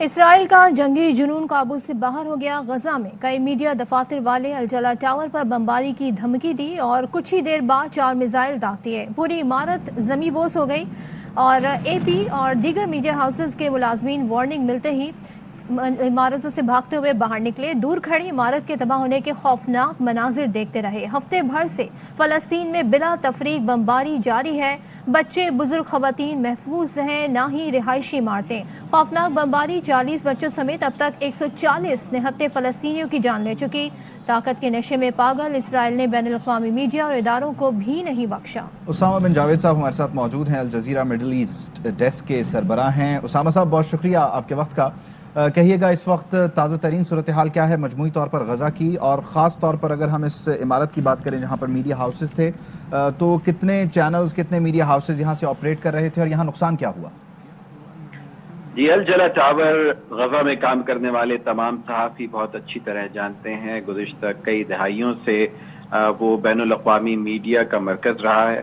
اسرائیل کا جنگی جنون قابو سے باہر ہو گیا۔ غزہ میں کئی میڈیا دفاتر والے الجلا ٹاور پر بمباری کی دھمکی دی اور کچھ ہی دیر بعد 4 میزائل داغ دیے۔ پوری عمارت زمیں بوس ہو گئی اور اے پی اور دیگر میڈیا ہاؤسز کے ملازمین وارننگ ملتے ہی عمارتوں سے بھاگتے ہوئے باہر نکلے۔ دور کھڑی عمارت کے تباہ ہونے کے خوفناک مناظر دیکھتے رہے۔ ہفتے بھر سے فلسطین میں بلا تفریق بمباری جاری ہے۔ بچے، بزرگ، خواتین محفوظ ہیں، نہ ہی رہائشی عمارتیں۔ خوفناک بمباری 40 بچوں سمیت اب تک 140 نہتے فلسطینیوں کی جان لے چکی۔ طاقت کے نشے میں پاگل اسرائیل نے بین الاقوامی میڈیا اور اداروں کو بھی نہیں بخشا۔ اسامہ بن جاوید صاحب ہمارے ساتھ موجود ہیں، الجزیرہ مڈل ایسٹ ڈیسک کے سربراہ ہیں۔ اسامہ صاحب بہت شکریہ آپ کے وقت کا۔ کہیے گا اس وقت تازہ ترین صورتحال کیا ہے مجموعی طور پر غزہ کی، اور خاص طور پر اگر ہم اس عمارت کی بات کریں جہاں پر میڈیا ہاؤسز تھے تو کتنے چینلز، کتنے میڈیا ہاؤسز یہاں سے آپریٹ کر رہے تھے اور یہاں نقصان کیا ہوا؟ جی، الجلا ٹاور غزہ میں کام کرنے والے تمام صحافی بہت اچھی طرح جانتے ہیں۔ گزشتہ کئی دہائیوں سے وہ بین الاقوامی میڈیا کا مرکز رہا ہے۔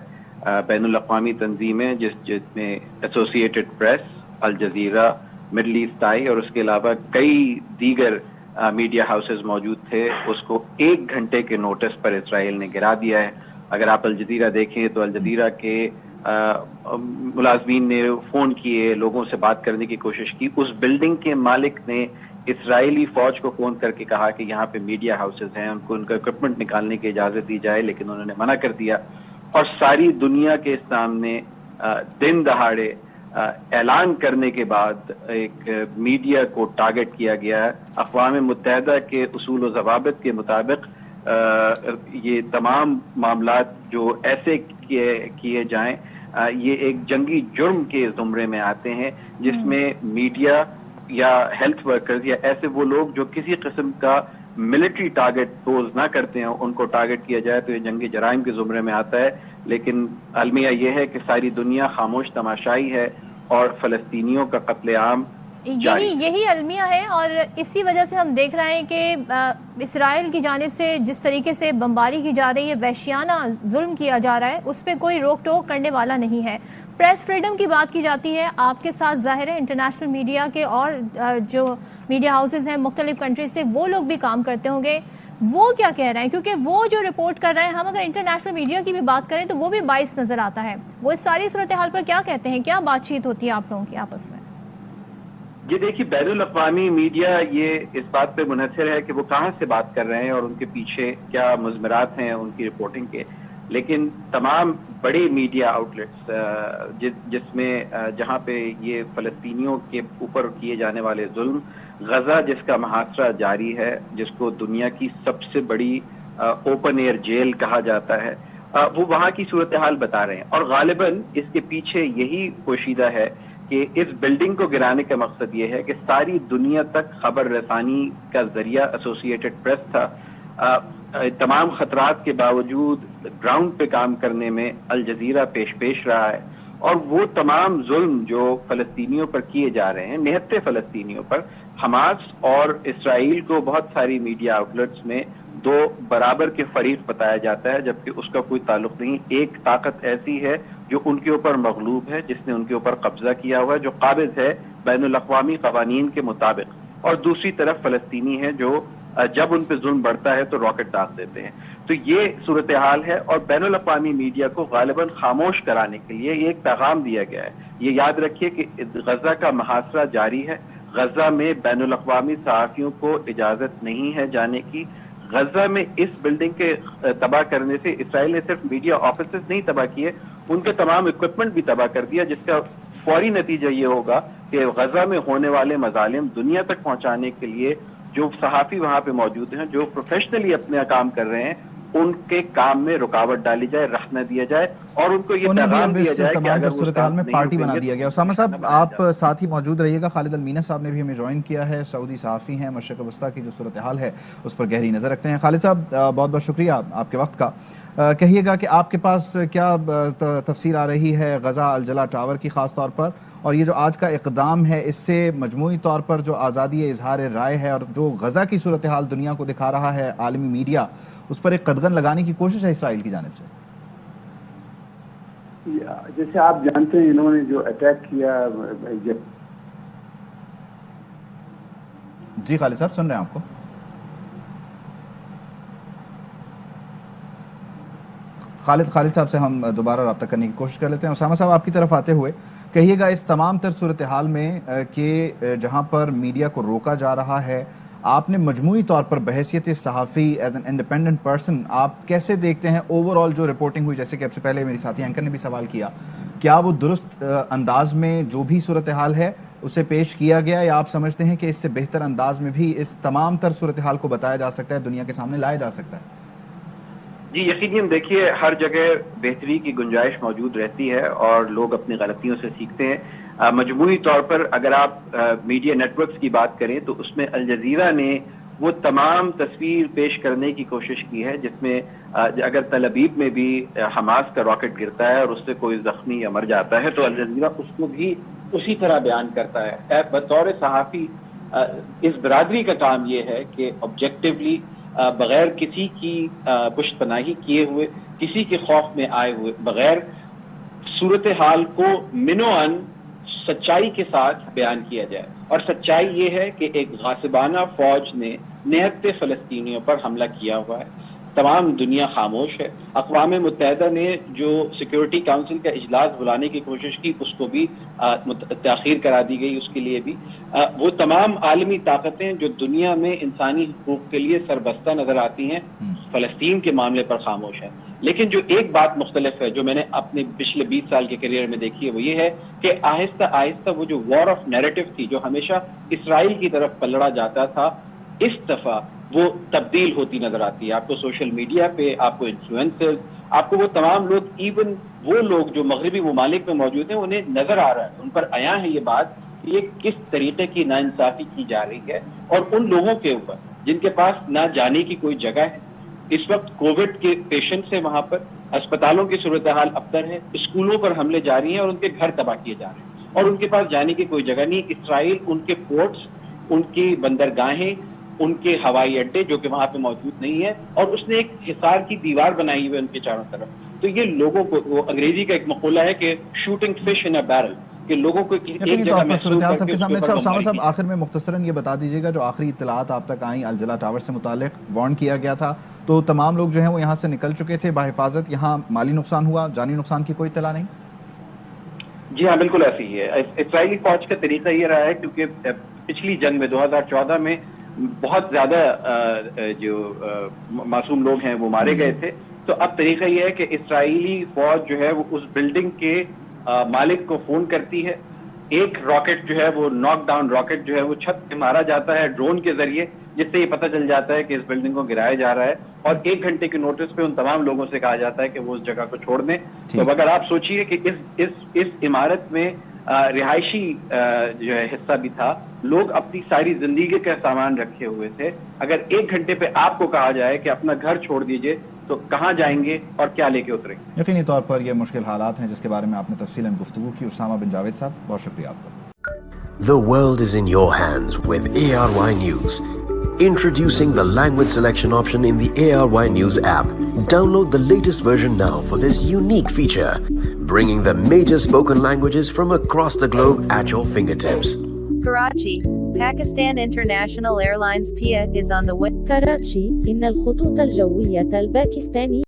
بین الاقوامی تنظیمیں جس میں Associated Press, Al Jazeera, Middle East Eye اور اس کے علاوہ کئی دیگر میڈیا ہاؤسز موجود تھے، اس کو 1 گھنٹے کے نوٹس پر اسرائیل نے گرا دیا ہے۔ اگر آپ الجزیرہ دیکھیں تو الجزیرہ کے ملازمین نے فون کیے، لوگوں سے بات کرنے کی کوشش کی۔ اس بلڈنگ کے مالک نے اسرائیلی فوج کو فون کر کے کہا کہ یہاں پہ میڈیا ہاؤسز ہیں، ان کو ان کا اکوپمنٹ نکالنے کی اجازت دی جائے، لیکن انہوں نے منع کر دیا اور ساری دنیا کے سامنے دن دہاڑے اعلان کرنے کے بعد ایک میڈیا کو ٹارگٹ کیا گیا ہے۔ اقوام متحدہ کے اصول و ضوابط کے مطابق یہ تمام معاملات جو ایسے کیے جائیں یہ ایک جنگی جرم کے زمرے میں آتے ہیں، جس میں میڈیا یا ہیلتھ ورکرز یا ایسے وہ لوگ جو کسی قسم کا ملٹری ٹارگٹ پوز نہ کرتے ہیں ان کو ٹارگٹ کیا جائے تو یہ جنگی جرائم کے زمرے میں آتا ہے۔ لیکن المیہ یہ ہے کہ ساری دنیا خاموش تماشائی ہے اور فلسطینیوں کا قتل عام یہی المیہ ہے، اور اسی وجہ سے ہم دیکھ رہے ہیں کہ اسرائیل کی جانب سے جس طریقے سے بمباری کی جا رہی ہے، وحشیانہ ظلم کیا جا رہا ہے، اس پہ کوئی روک ٹوک کرنے والا نہیں ہے۔ پریس فریڈم کی بات کی جاتی ہے، آپ کے ساتھ ظاہر ہے انٹرنیشنل میڈیا کے اور جو میڈیا ہاؤسز ہیں مختلف کنٹریز سے وہ لوگ بھی کام کرتے ہوں گے، وہ کیا کہہ رہے ہیں؟ کیونکہ وہ جو رپورٹ کر رہے ہیں، ہم اگر انٹرنیشنل میڈیا کی بھی بات کریں تو وہ بھی باعث نظر آتا ہے۔ وہ اس ساری صورتحال پر کیا کہتے ہیں؟ کیا بات چیت ہوتی ہے آپ لوگوں کی آپس میں؟ یہ دیکھیے، بین الاقوامی میڈیا یہ اس بات پہ منحصر ہے کہ وہ کہاں سے بات کر رہے ہیں اور ان کے پیچھے کیا مضمرات ہیں ان کی رپورٹنگ کے، لیکن تمام بڑے میڈیا آؤٹلیٹس جس میں جہاں پہ یہ فلسطینیوں کے اوپر کیے جانے والے ظلم، غزہ جس کا محاصرہ جاری ہے، جس کو دنیا کی سب سے بڑی اوپن ایئر جیل کہا جاتا ہے، وہ وہاں کی صورتحال بتا رہے ہیں، اور غالباً اس کے پیچھے یہی پوشیدہ ہے کہ اس بلڈنگ کو گرانے کا مقصد یہ ہے کہ ساری دنیا تک خبر رسانی کا ذریعہ ایسوسیٹڈ پریس تھا۔ تمام خطرات کے باوجود گراؤنڈ پہ کام کرنے میں الجزیرہ پیش رہا ہے، اور وہ تمام ظلم جو فلسطینیوں پر کیے جا رہے ہیں، نہتے فلسطینیوں پر، حماس اور اسرائیل کو بہت ساری میڈیا آؤٹلیٹس میں 2 برابر کے فریق بتایا جاتا ہے، جبکہ اس کا کوئی تعلق نہیں۔ ایک طاقت ایسی ہے جو ان کے اوپر مغلوب ہے، جس نے ان کے اوپر قبضہ کیا ہوا ہے، جو قابض ہے بین الاقوامی قوانین کے مطابق، اور دوسری طرف فلسطینی ہے جو جب ان پہ ظلم بڑھتا ہے تو راکٹ داغ دیتے ہیں۔ تو یہ صورتحال ہے، اور بین الاقوامی میڈیا کو غالباً خاموش کرانے کے لیے یہ ایک پیغام دیا گیا ہے۔ یہ یاد رکھیے کہ غزہ کا محاصرہ جاری ہے، غزہ میں بین الاقوامی صحافیوں کو اجازت نہیں ہے جانے کی۔ غزہ میں اس بلڈنگ کے تباہ کرنے سے اسرائیل نے صرف میڈیا آفیسز نہیں تباہ کیے، ان کے تمام اکوپمنٹ بھی تباہ کر دیا، جس کا فوری نتیجہ یہ ہوگا کہ غزہ میں ہونے والے مظالم دنیا تک پہنچانے کے لیے جو صحافی وہاں پہ موجود ہیں، جو پروفیشنلی اپنے کام کر رہے ہیں، ان کے کام میں رکاوٹ ڈالی جائے، رخ نہ دیا جائے، اور ان کو یہ پیغام دیا جائے کہ اگر وہ صورتحال میں پارٹی بنا دیا گیا۔ اسامہ صاحب آپ ساتھ ہی موجود رہیے گا۔ خالد المینا صاحب نے بھی ہمیں جوائن کیا ہے، سعودی صحافی ہیں، مشرق وسطیٰ کی جو صورتحال ہے اس پر گہری نظر رکھتے ہیں۔ خالد صاحب بہت بہت شکریہ آپ کے وقت کا۔ کہیے گا کہ آپ کے پاس کیا تفسیر آ رہی ہے غزہ الجلا ٹاور کی خاص طور پر، اور یہ جو آج کا اقدام ہے اس سے مجموعی طور پر جو آزادی اظہار رائے ہے اور جو غزہ کی صورتحال دنیا کو دکھا رہا ہے عالمی میڈیا، اس پر ایک قدغن لگانے کی کوشش ہے اسرائیل کی جانب سے؟ جیسے آپ جانتے ہیں انہوں نے جو اٹیک کیا جی خالد صاحب سن رہے ہیں آپ کو. خالد صاحب سے ہم دوبارہ رابطہ کرنے کی کوشش کر لیتے ہیں. اسامہ صاحب آپ کی طرف آتے ہوئے کہیے گا اس تمام تر صورتحال میں کہ جہاں پر میڈیا کو روکا جا رہا ہے، آپ نے مجموعی طور پر بحیثیت صحافی ایز این انڈیپینڈنٹ پرسن آپ کیسے دیکھتے ہیں اوور آل جو رپورٹنگ ہوئی؟ جیسے کہ اب سے پہلے میری ساتھی اینکر نے بھی سوال کیا، کیا وہ درست انداز میں جو بھی صورتحال ہے اسے پیش کیا گیا، یا آپ سمجھتے ہیں کہ اس سے بہتر انداز میں بھی اس تمام تر صورتحال کو بتایا جا سکتا ہے، دنیا کے سامنے لایا جا سکتا ہے؟ جی یقیناً دیکھیے ہر جگہ بہتری کی گنجائش موجود رہتی ہے اور لوگ اپنی غلطیوں سے سیکھتے ہیں. مجموعی طور پر اگر آپ میڈیا نیٹ ورکس کی بات کریں تو اس میں الجزیرہ نے وہ تمام تصویر پیش کرنے کی کوشش کی ہے جس میں اگر تل ابیب میں بھی حماس کا راکٹ گرتا ہے اور اس سے کوئی زخمی یا مر جاتا ہے تو الجزیرہ اس کو بھی اسی طرح بیان کرتا ہے. بطور صحافی اس برادری کا کام یہ ہے کہ آبجیکٹیولی بغیر کسی کی پشت پناہی کیے ہوئے، کسی کے خوف میں آئے ہوئے بغیر صورتحال کو منوعاً سچائی کے ساتھ بیان کیا جائے. اور سچائی یہ ہے کہ ایک غاصبانہ فوج نے نہتے فلسطینیوں پر حملہ کیا ہوا ہے. تمام دنیا خاموش ہے. اقوام متحدہ نے جو سیکیورٹی کونسل کا اجلاس بلانے کی کوشش کی اس کو بھی تاخیر کرا دی گئی. اس کے لیے بھی وہ تمام عالمی طاقتیں جو دنیا میں انسانی حقوق کے لیے سربستہ نظر آتی ہیں فلسطین کے معاملے پر خاموش ہیں. لیکن جو ایک بات مختلف ہے جو میں نے اپنے پچھلے 20 سال کے کیریئر میں دیکھی ہے وہ یہ ہے کہ آہستہ آہستہ وہ جو وار آف نیریٹو تھی جو ہمیشہ اسرائیل کی طرف پلڑا جاتا تھا، اس دفعہ وہ تبدیل ہوتی نظر آتی ہے. آپ کو سوشل میڈیا پہ، آپ کو انفلوئنسرز، آپ کو وہ تمام لوگ، ایون وہ لوگ جو مغربی ممالک میں موجود ہیں، انہیں نظر آ رہا ہے، ان پر عیاں ہے یہ بات کہ یہ کس طریقے کی ناانصافی کی جا رہی ہے. اور ان لوگوں کے اوپر جن کے پاس نہ جانے کی کوئی جگہ ہے، اس وقت کووڈ کے پیشنٹس ہیں، وہاں پر اسپتالوں کی صورتحال ابتر ہے، اسکولوں پر حملے جاری ہیں اور ان کے گھر تباہ کیے جا رہے ہیں اور ان کے پاس جانے کی کوئی جگہ نہیں. اسرائیل ان کے پورٹس، ان کی بندرگاہیں، ان کے ہوائی اڈے جو کہ وہاں پہ موجود نہیں ہے، اور اس نے ایک حصار کی دیوار بنائی ہوئی ان کے چاروں طرف. تو یہ لوگوں کو، وہ انگریزی کا ایک مقولہ ہے کہ shooting fish in a barrel, کہ لوگوں کو ایک جگہ محسوس کر کے اس کے اوپر اسامہ صاحب آخر میں مختصراً یہ بتا دیجیے گا جو آخری اطلاعات آپ تک آئیں الجلا ٹاور سے متعلق، وارن کیا گیا تھا تو تمام لوگ جو ہیں وہ یہاں سے نکل چکے تھے بحفاظت، یہاں مالی نقصان ہوا، جانی نقصان کی کوئی اطلاع نہیں؟ جی ہاں بالکل ایسی ہی ہے. اسرائیلی فوج کا طریقہ یہ رہا ہے کیونکہ پچھلی جنگ میں 2014 میں بہت زیادہ جو معصوم لوگ ہیں وہ مارے گئے تھے. تو اب طریقہ یہ ہے کہ اسرائیلی فوج جو ہے وہ اس بلڈنگ کے مالک کو فون کرتی ہے. ایک راکٹ جو ہے وہ ناک ڈاؤن راکٹ جو ہے وہ چھت پہ مارا جاتا ہے ڈرون کے ذریعے، جس سے یہ پتہ چل جاتا ہے کہ اس بلڈنگ کو گرایا جا رہا ہے، اور 1 گھنٹے کے نوٹس پہ ان تمام لوگوں سے کہا جاتا ہے کہ وہ اس جگہ کو چھوڑ دیں. تو اگر آپ سوچئے کہ اس عمارت میں رہائشی جو ہے حصہ بھی تھا، لوگ اپنی ساری زندگی کا سامان رکھے ہوئے تھے. اگر 1 گھنٹے پہ آپ کو کہا جائے کہ اپنا گھر چھوڑ دیجئے تو کہاں جائیں گے اور کیا لے کے اتریں گے؟ یقینی طور پر یہ مشکل حالات ہیں جس کے بارے میں آپ نے تفصیلاً گفتگو کی. اسامہ بن جاوید صاحب بہت شکریہ آپ کا. The world is in your hands with ARY News. Introducing the language selection option in the ARY News app. Download the latest version now for this unique feature, bringing the major spoken languages from across the globe at your fingertips. Karachi, Pakistan International Airlines PIA is on the way. كراتشي إن الخطوط الجوية الباكستانية